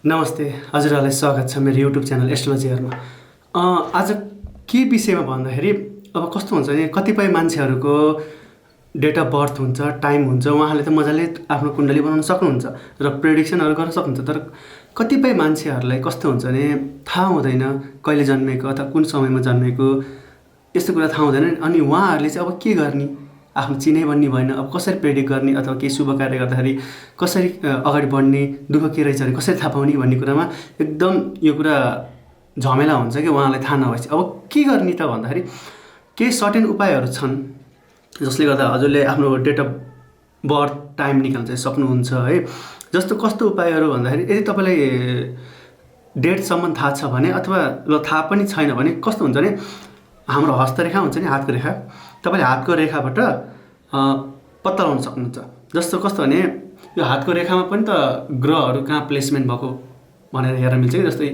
नमस्ते, हजुरहरूलाई स्वागत छ मेरो युट्युब च्यानल एस्ट्रोलोजी घरमा। आज के विषयमा भन्दाखेरि अब कस्तो हुन्छ भने कतिपय मान्छेहरूको डेट अफ बर्थ हुन्छ, टाइम हुन्छ, उहाँले त मजाले आफ्नो कुण्डली बनाउन सक्नुहुन्छ र प्रेडिक्सनहरू गर्न सक्नुहुन्छ। तर कतिपय मान्छेहरूलाई कस्तो हुन्छ भने थाहा हुँदैन कहिले जन्मेको अथवा कुन समयमा जन्मेको, यस्तो कुरा थाहा हुँदैन। अनि उहाँहरूले चाहिँ अब के गर्ने, आफ्नो चिनै बन्ने भएन, अब कसरी प्रेडिक्ट गर्ने अथवा केही शुभ कार्य गर्दाखेरि कसरी अगाडि बढ्ने, दुःख के रहेछ भने कसरी थाहा पाउने भन्ने कुरामा एकदम यो कुरा झमेला हुन्छ कि उहाँलाई थाहा नभएपछि अब के गर्ने त भन्दाखेरि केही सर्टेन उपायहरू छन् जसले गर्दा हजुरले आफ्नो डेट अफ बर्थ टाइम निकाल्न चाहिँ सक्नुहुन्छ है। जस्तो कस्तो उपायहरू भन्दाखेरि यदि तपाईँलाई डेटसम्म थाहा छ भने अथवा ल थाहा पनि छैन भने कस्तो हुन्छ भने हाम्रो हस्तरेखा हुन्छ नि, हातको रेखा, तपाईँले हातको रेखाबाट पत्ता लगाउन सक्नुहुन्छ। जस्तो कस्तो भने यो हातको रेखामा पनि त ग्रहहरू कहाँ प्लेसमेन्ट भएको भनेर हेर्न मिल्छ कि। जस्तै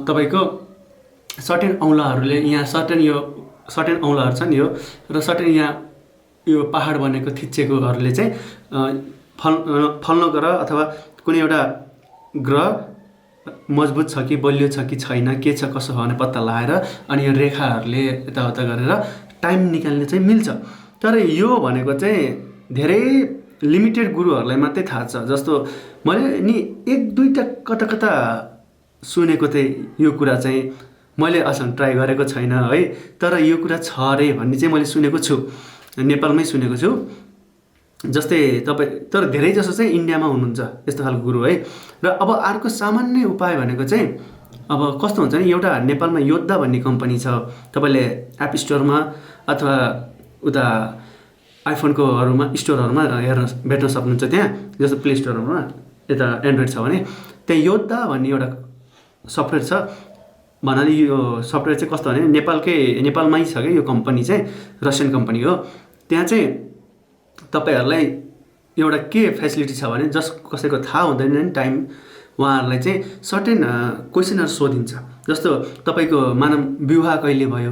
तपाईँको सर्टेन औँलाहरूले यहाँ सर्टेन औँलाहरू छन् यो र सर्टेन यहाँ यो पहाड बनेको थिचेकोहरूले चाहिँ फल्न गर अथवा कुनै एउटा ग्रह मजबुत छ कि बलियो छ कि छैन, के छ कसो हो भने पत्ता लगाएर अनि यो रेखाहरूले यताउता गरेर टाइम निकाल्ने चाहिँ मिल्छ। तर यो भनेको चाहिँ धेरै लिमिटेड गुरुहरूलाई मात्रै थाहा छ। जस्तो मैले नि एक दुईवटा कता कता सुनेको थिएँ यो कुरा चाहिँ, मैले अझसम्म ट्राई गरेको छैन है, तर यो कुरा छ अरे भन्ने चाहिँ मैले सुनेको छु, नेपालमै सुनेको छु। जस्तै तपाईँ तर धेरै जसो चाहिँ इन्डियामा हुनुहुन्छ यस्तो खालको गुरु है। र अब अर्को सामान्य उपाय भनेको चाहिँ अब कस्तो हुन्छ नि, एउटा नेपालमा योद्धा भन्ने कम्पनी छ, तपाईँले एप स्टोरमा अथवा उता आइफोनकोहरूमा स्टोरहरूमा भेट्न सक्नुहुन्छ। त्यहाँ जस्तो प्ले स्टोरहरूमा यता एन्ड्रोइड छ भने त्यहाँ योद्धा भन्ने एउटा सफ्टवेयर छ। भन्नाले यो सफ्टवेयर चाहिँ कस्तो भने नेपालमै छ कि यो कम्पनी चाहिँ रसियन कम्पनी हो। त्यहाँ चाहिँ तपाईँहरूलाई एउटा के फेसिलिटी छ भने कसैको थाहा हुँदैन नि टाइम, उहाँहरूलाई चाहिँ सर्टेन क्वेसनहरू सोधिन्छ। जस्तो तपाईँको मानव विवाह कहिले भयो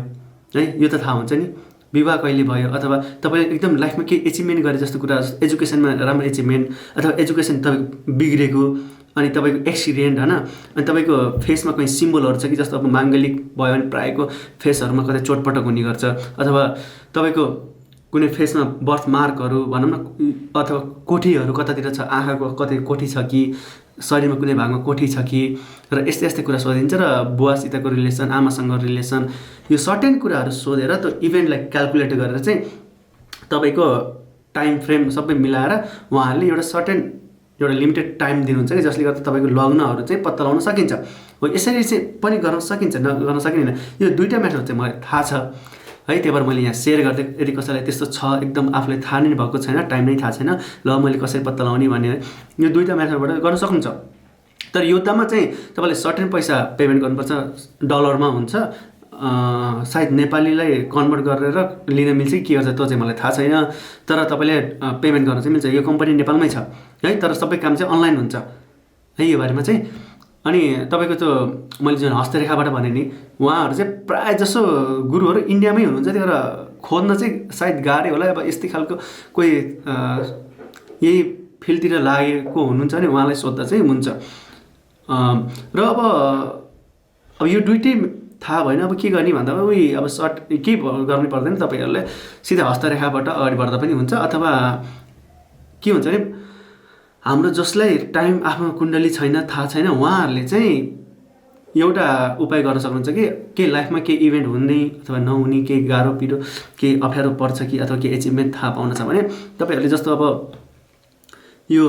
है, यो त थाहा हुन्छ नि, विवाह कहिले भयो, अथवा तपाईँले एकदम लाइफमा केही एचिभमेन्ट गरे जस्तो कुरा, एजुकेसनमा राम्रो एचिभमेन्ट अथवा एजुकेसन तपाईँको बिग्रेको, अनि तपाईँको एक्सिडेन्ट होइन, अनि तपाईँको फेसमा कहीँ सिम्बलहरू छ कि। जस्तो अब माङ्गलिक भयो भने प्रायःको फेसहरूमा कतै चोटपटक हुने गर्छ, अथवा तपाईँको कुनै फेसमा बर्थ मार्कहरू भनौँ न, अथवा कोठीहरू कतातिर छ, आँखाको कतै कोठी छ कि, शरीरमा कुनै भागमा कोठी छ कि, र यस्तै यस्तै कुरा सोधिन्छ। र बुवासितको रिलेसन, आमासँग रिलेसन, यो सर्टेन कुराहरू सोधेर त्यो इभेन्टलाई क्यालकुलेट गरेर चाहिँ तपाईँको टाइम फ्रेम सबै मिलाएर उहाँहरूले एउटा लिमिटेड टाइम दिनुहुन्छ कि, जसले गर्दा तपाईँको लग्नहरू चाहिँ पत्ता लगाउन सकिन्छ। हो यसरी चाहिँ पनि गर्न सकिन्छ, गर्न सकिँदैन। यो दुईवटा म्याटर चाहिँ मलाई थाहा छ है, त्यही भएर मैले यहाँ सेयर गर्दै। यदि कसैलाई त्यस्तो छ एकदम आफूलाई थाहा नै भएको छैन, टाइम नै थाहा छैन, ल मैले कसरी पत्ता लगाउने भन्ने, यो दुईवटा मेथडबाट गर्न सक्नुहुन्छ। तर योद्धामा चाहिँ तपाईँले सर्टेन पैसा पेमेन्ट गर्नुपर्छ, डलरमा हुन्छ, सायद नेपालीलाई कन्भर्ट गरेर लिन मिल्छ कि के गर्छ त्यो चाहिँ मलाई थाहा छैन। तर तपाईँले पेमेन्ट गर्न चाहिँ मिल्छ। यो कम्पनी नेपालमै छ है, तर सबै काम चाहिँ अनलाइन हुन्छ है यो बारेमा चाहिँ। अनि तपाईँको त्यो मैले जुन हस्तरेखाबाट भने नि, उहाँहरू चाहिँ प्रायः जसो गुरुहरू इन्डियामै हुनुहुन्छ, त्यही भएर खोज्न चाहिँ सायद गाह्रै होला। अब यस्तै खालको कोही यही फिल्डतिर लागेको हुनुहुन्छ भने उहाँलाई सोद्धा चाहिँ हुन्छ। र अब यो दुइटै थाहा भएन अब के गर्ने भन्दा अब केही गर्नै पर्दैन, तपाईँहरूले सिधै हस्तरेखाबाट अगाडि बढ्दा पनि हुन्छ। अथवा के हुन्छ भने हाम्रो जसलाई टाइम आफ्नो कुण्डली छैन, थाहा छैन, उहाँहरूले चाहिँ एउटा उपाय गर्न सक्नुहुन्छ कि केही लाइफमा केही इभेन्ट हुने अथवा नहुने, केही गाह्रो पिरो केही अप्ठ्यारो पर्छ कि, अथवा केही एचिभमेन्ट थाहा पाउन छ भने तपाईँहरूले जस्तो अब यो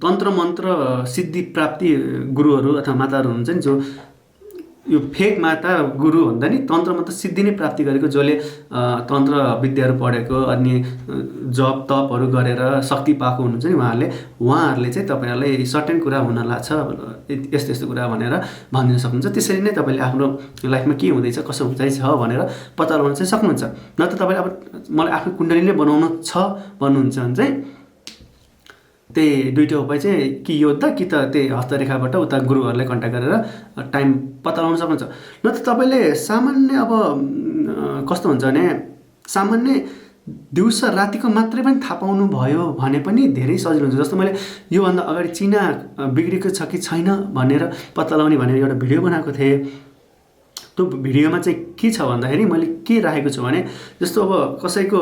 तन्त्र मन्त्र सिद्धि प्राप्ति गुरुहरू अथवा माताहरू हुनुहुन्छ नि, जो यो फेक माता गुरु भन्दा नि तन्त्र मन्त्र सिद्धि नै प्राप्ति गरेको, जसले तन्त्र विद्याहरू पढेको अनि जप तपहरू गरेर शक्ति पाएको हुनुहुन्छ नि, उहाँहरूले चाहिँ तपाईँहरूलाई सर्टेन कुरा हुन लाग्छ यस्तो यस्तो कुरा भनेर भनिदिन सक्नुहुन्छ। त्यसरी नै तपाईँले आफ्नो लाइफमा के हुँदैछ, कसो हुँदैछ भनेर पत्ता लगाउन चाहिँ सक्नुहुन्छ। न त तपाईँले अब मलाई आफ्नो कुण्डली नै बनाउनु छ भन्नुहुन्छ भने चाहिँ त्यही दुईवटा उपाय चाहिँ कि योद्धा कि त त्यही हस्तरेखाबाट उता गुरुहरूलाई कन्ट्याक्ट गरेर टाइम पत्ता लगाउन सक्नुहुन्छ। न त तपाईँले सामान्य अब कस्तो हुन्छ भने सामान्य दिउँसो रातिको मात्रै पनि थाहा पाउनु भयो भने पनि धेरै सजिलो हुन्छ। जस्तो मैले योभन्दा अगाडि चिना बिग्रेको छ कि छैन भनेर पत्ता लगाउने भनेर एउटा भिडियो बनाएको थिएँ। त्यो भिडियोमा चाहिँ के छ भन्दाखेरि मैले के राखेको छु भने जस्तो अब कसैको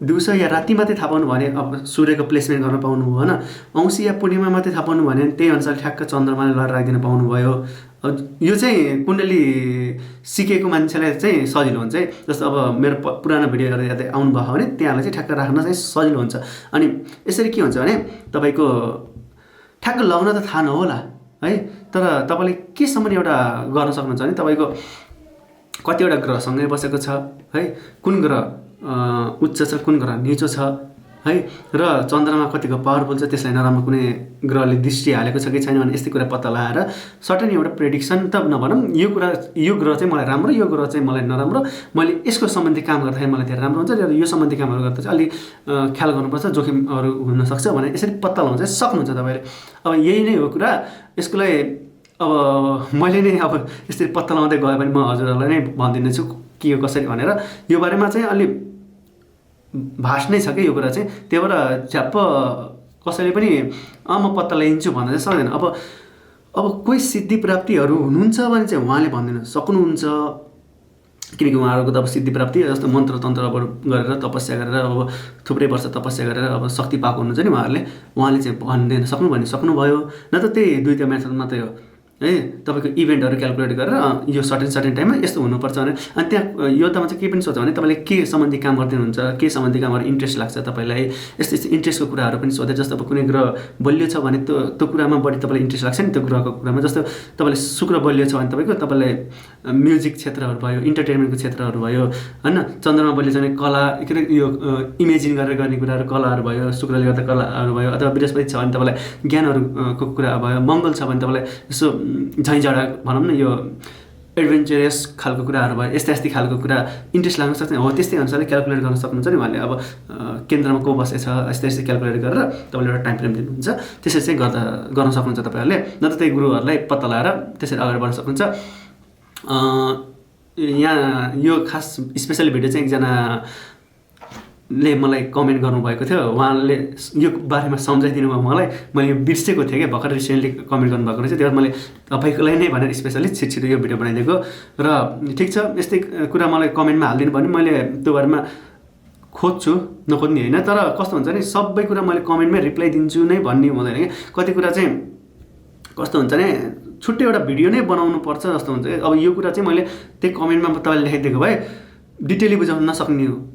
दिउँसो या राति मात्रै थाहा पाउनु भने अब सूर्यको प्लेसमेन्ट गर्न पाउनु होइन, औँसी या पूर्णिमा मात्रै थाहा पाउनु भने त्यही अनुसार ठ्याक्क चन्द्रमाले लगाएर राखिदिन पाउनुभयो। यो चाहिँ कुण्डली सिकेको मान्छेलाई चाहिँ सजिलो हुन्छ है। जस्तो अब मेरो पुरानो भिडियोहरू हेर्दै आउनुभयो भने त्यहाँलाई चाहिँ ठ्याक्क राख्न चाहिँ सजिलो हुन्छ। अनि यसरी के हुन्छ भने तपाईँको ठ्याक्क लगाउन त थाहा नहोला है, तर तपाईँले केसम्म एउटा गर्न सक्नुहुन्छ भने तपाईँको कतिवटा ग्रहसँगै बसेको छ है, कुन ग्रह उच्च छ, कुन ग्रह निचो छ है, र चन्द्रमा कतिको पावरफुल छ, त्यसलाई नराम्रो कुनै ग्रहले दृष्टि हालेको छ कि छैन भने यस्तै कुरा पत्ता लगाएर सर्टेन एउटा प्रेडिक्सन त नभनौँ, यो ग्रह चाहिँ मलाई राम्रो, यो ग्रह चाहिँ मलाई नराम्रो, मैले यसको सम्बन्धी काम गर्दाखेरि मलाई धेरै राम्रो हुन्छ, र यो सम्बन्धी कामहरू गर्दा चाहिँ अलिक ख्याल गर्नुपर्छ, जोखिमहरू हुनसक्छ भने यसरी पत्ता लगाउन चाहिँ सक्नुहुन्छ तपाईँले। अब यही नै हो कुरा। यसको लागि अब मैले नै अब यसरी पत्ता लगाउँदै गयो भने म हजुरहरूलाई नै भनिदिनेछु के हो कसरी भनेर। यो बारेमा चाहिँ अलि भाष नै छ कि यो कुरा चाहिँ, त्यही भएर झ्याप्प कसैले पनि म पत्ता लगाइदिन्छु भन्न चाहिँ सक्दैन। अब कोही सिद्धि प्राप्तिहरू हुनुहुन्छ भने चाहिँ उहाँले भनिदिन सक्नुहुन्छ, किनकि उहाँहरूको त अब सिद्धि प्राप्ति जस्तो मन्त्र तन्त्रहरू गरेर तपस्या गरेर अब थुप्रै वर्ष तपस्या गरेर अब शक्ति पाएको हुनुहुन्छ नि उहाँले चाहिँ भनिदिन सक्नुभयो। न त त्यही दुईवटा मेथड मात्रै हो है, तपाईँको इभेन्टहरू क्यालकुलेट गरेर यो सर्टेन टाइममा यस्तो हुनुपर्छ भने, अनि त्यहाँ योद्धामा चाहिँ के पनि सोध्यो भने तपाईँले के सम्बन्धी काम गर्दिनुहुन्छ, के सम्बन्धी कामहरू इन्ट्रेस्ट लाग्छ तपाईँलाई, यस्तो यस्तो इन्ट्रेस्टको कुराहरू पनि सोधे। जस्तो अब कुनै ग्रह बलियो छ भने त्यो कुरामा बढी तपाईँलाई इन्ट्रेस्ट लाग्छ नि त्यो ग्रहको कुरामा। जस्तो तपाईँले शुक्र बलियो छ भने तपाईँलाई म्युजिक क्षेत्रहरू भयो, इन्टरटेनमेन्टको क्षेत्रहरू भयो होइन, चन्द्रमा बलियो छ भने कला के अरे यो इमेजिन गरेर गर्ने कुराहरू कलाहरू भयो, शुक्रले गर्दा कलाहरू भयो, अथवा बृहस्पति छ भने तपाईँलाई ज्ञानहरूको कुरा भयो, मङ्गल छ भने तपाईँलाई यसो झैँझडा भनौँ न यो एडभेन्चरस खालको कुराहरू भयो, यस्तै खालको कुरा इन्ट्रेस्ट लाग्न सक्छ। हो त्यस्तै अनुसारले क्यालकुलेट गर्न सक्नुहुन्छ नि उहाँले। अब केन्द्रमा को बसेछ यस्तै क्यालकुलेट गरेर तपाईँले एउटा टाइम फ्रेम दिनुहुन्छ, त्यसरी चाहिँ गर्न सक्नुहुन्छ तपाईँहरूले। न त त्यही गुरुहरूलाई पत्ता लगाएर त्यसरी अगाडि बढ्न सक्नुहुन्छ। यहाँ यो खास स्पेसली भिडियो चाहिँ एकजनाले मलाई कमेन्ट गर्नुभएको थियो, उहाँले यो बारेमा सम्झाइदिनु भयो मलाई। मैले यो बिर्सेको थिएँ क्या, भर्खर रिसेन्टली कमेन्ट गर्नुभएको रहेछ, त्यही भएर मैले तपाईँकोलाई नै भनेर स्पेसली छिटो यो भिडियो बनाइदिएको। र ठिक छ, यस्तै कुरा मलाई कमेन्टमा हालिदिनु भने मैले त्यो बारेमा खोज्छु, नखोज्ने होइन, तर कस्तो हुन्छ नि सबै कुरा मैले कमेन्टमै रिप्लाई दिन्छु नै भन्ने हुँदैन कि। कति कुरा चाहिँ कस्तो हुन्छ नि छुट्टै एउटा भिडियो नै बनाउनु पर्छ जस्तो हुन्छ। अब यो कुरा चाहिँ मैले त्यही कमेन्टमा तपाईँले लेखिदिएको भए डिटेली बुझाउन नसक्ने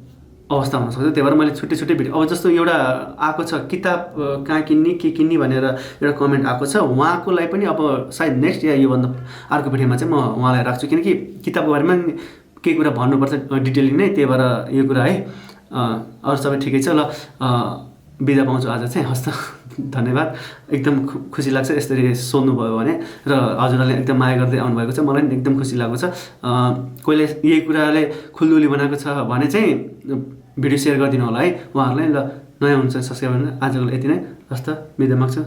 अवस्था हुनसक्छ, त्यही भएर मैले छुट्टै भिडियो। अब जस्तो एउटा आएको छ किताब कहाँ किन्ने के किन्ने भनेर एउटा कमेन्ट आएको छ, उहाँकोलाई पनि अब सायद नेक्स्ट या योभन्दा अर्को भिडियोमा चाहिँ म उहाँलाई राख्छु, किनकि किताबको बारेमा केही कुरा भन्नुपर्छ डिटेलिङ नै। त्यही भएर यो कुरा है, अरू सबै ठिकै छ। ल बिदा पाउँछु आज चाहिँ, हस् त, धन्यवाद। एकदम खुसी लाग्छ यसरी सोध्नुभयो भने, र हजुरहरूले एकदम माया गर्दै आउनुभएको छ, मलाई पनि एकदम खुसी लागेको छ। कोहीले यही कुराले खुल्दुली बनाएको छ भने चाहिँ भिडियो सेयर गरिदिनु होला है उहाँहरूलाई। ल नयाँ हुन्छ सब्सक्राइब गर्न। आजको यति नै, हस् त, बिदा माग्छु।